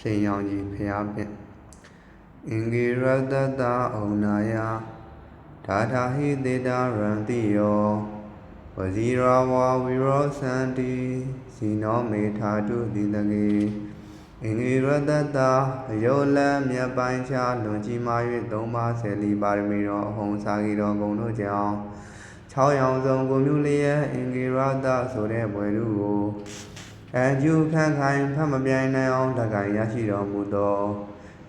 ရှင်ရောင်ကြီးဖျားဖြင့်အင်္ဂိရတ္တအုံနာယဒါထာဟိတေတာရံတိယောဝဇီရာဝါဝိရောသန္တိဇီနောမေထာတုတိတကေအင်္ဂိရတ္တအယောလံမြတ်ပိုင်းခြားလွန်ကြီးမာ၍သုံးပါးဆယ်လီပါရမီတော်အဟုံစာကီတော်ဂုဏ်တို့ကြောင့်6ရောင်စုံကိုမြူလျက်အင်္ဂိရတ္တဆိုတဲ့ဘွယ်လူကိုအကျုခန့်ခိုင်ဖတ်မပြိုင်နိုင်အောင်တက္ကရရှိတော်မူသော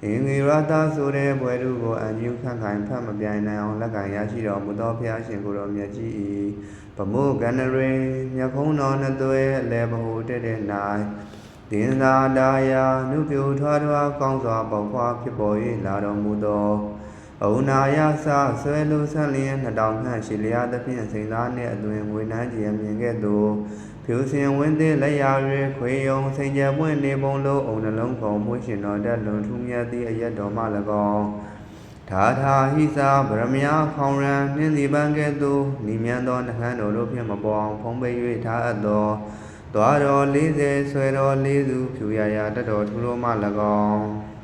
အင်္ဂိရတ္တဆိုတဲ့ဘွယ်လူကိုအကျုခန့်ခိုင်ဖတ်မပြိုင်နိုင်အောင်လက်ကရရှိတော်မူသောဘုရားရှင်ကိုယ်တော်မြတ်ကြီး၏ဗမုကန္နရေမြတ်ခုံးတော်နှစ်သွဲအလဲဘဟုတဲ့၌တင်သာဒါယာနုပြုထွားထွားကောင်းစွာပေါက်ဖွားဖြစ်ပေါ်၍လာတော်မူသောအုံနာယဆဆွဲလိုဆန့်လျင်2000ခန့်ရှိလျာသဖြင့်စိန်သားနှင့်အသွင်ငွေနှမ်းကြီးအမြင်ကဲ့သို့ဖြူစင်ဝင်းသေးလက်ရာ၍ခွေယုံစိန်ကြပွင့်နေပုံလုံးအုံနှလုံးခုံမွှေးရှင်တော်တက်လွန်ထူးမြတ်သည့်အရက်တော်မှ၎င်းဒါထာဟိစာဗရမယခေါင်ရန်နှင်းစီပန်းကဲ့သို့နိမြန်းသောနှဟန်းတော်တို့ဖြင့်မပေါ်အောင်ဖုံးပိတ်၍ထားအပ်သောသွားတော်40ဆွဲတော်4စုဖြူရရာတတော်ထူတော်မှ၎င်း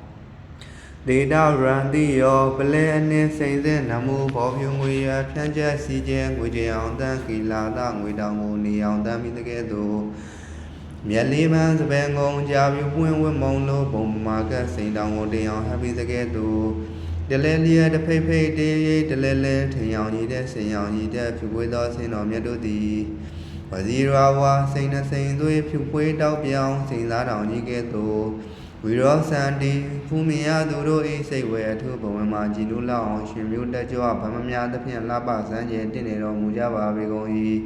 ဒေတာရန်တိယောပလဲအနှင်းစိန်စဲနမှုဘောဖြူငွေရဖြန့်ချက်စီကျဲငွေကြအောင်တန်းကီလာသငွေတောင်ကိုနေအောင်တန်းပြီးတကဲ့သို့မြက်လေးပန်းစပယ်ငုံကြာပြူပွင့်ဝတ်မုံလို့ပုံမာကစိန်တောင်ကိုတင်အောင်ဟပ်ပြီးတကဲ့သို့တလဲလျက်တဖိတ်ဖိတ်တေးရေးတလဲလဲထင်ရောင်ကြီးတဲ့စင်ရောင်ကြီးတဲ့ဖြူပွေးသောဆင်းတော်မြတ်တို့သည်ဝဇီရာဝါစိန်နှစိန်သွေးဖြူပွေးတောက်ပြောင်းစိန်သားတောင်ကြီးကဲ့သို့ဝီရောစန္တိဖူမြင်ရသူတို့၏စိတ်ဝဲအထုဘဝမှာကြည်နူးလောက်အောင်ရှင်မျိုးတက်ကြွဗမများသဖြင့်လှပစမ်းကျင်တင့်နေတော်မူကြပါပေကုန်၏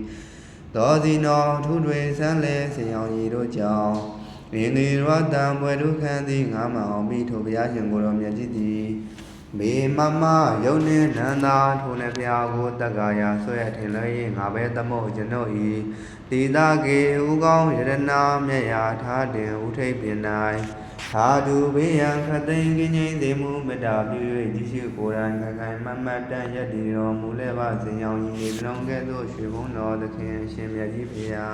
သောစီနောထုတွေဆန်းလဲဆင်ရောင်ကြီးတို့ကြောင့်အင်္ဂိရတံဘွယ်ထုခံသည်ငါမှအောင်ပြီးထိုဘုရားရှင်ကိုယ်တော်မြတ်ကြီးသည်မေမမယုံနှင့်နန္တာထိုနှပြကိုတက္ကရာဆွဲထင်လဲ၍ငါပဲသမုတ်ကျွန်ုပ်၏တိတာကေဥကောင်းယရနာမြတ်ရာထားတင်ဥထိပ်ပင်၌သာဓုဘေးရန်ခသိင်ကင်းငိမ့်စေမှုမေတ္တာပြု၍ကြည်ရှိကိုယ်တိုင်ခိုင်မတ်မတ်တန်ရည်တည်တော်မူလဲပါစေရောင်ကြီးနေလုံးကဲ့သို့ရွှေဘုံတော်သခင်ရှင်မြတ်ကြီးဖေဟာ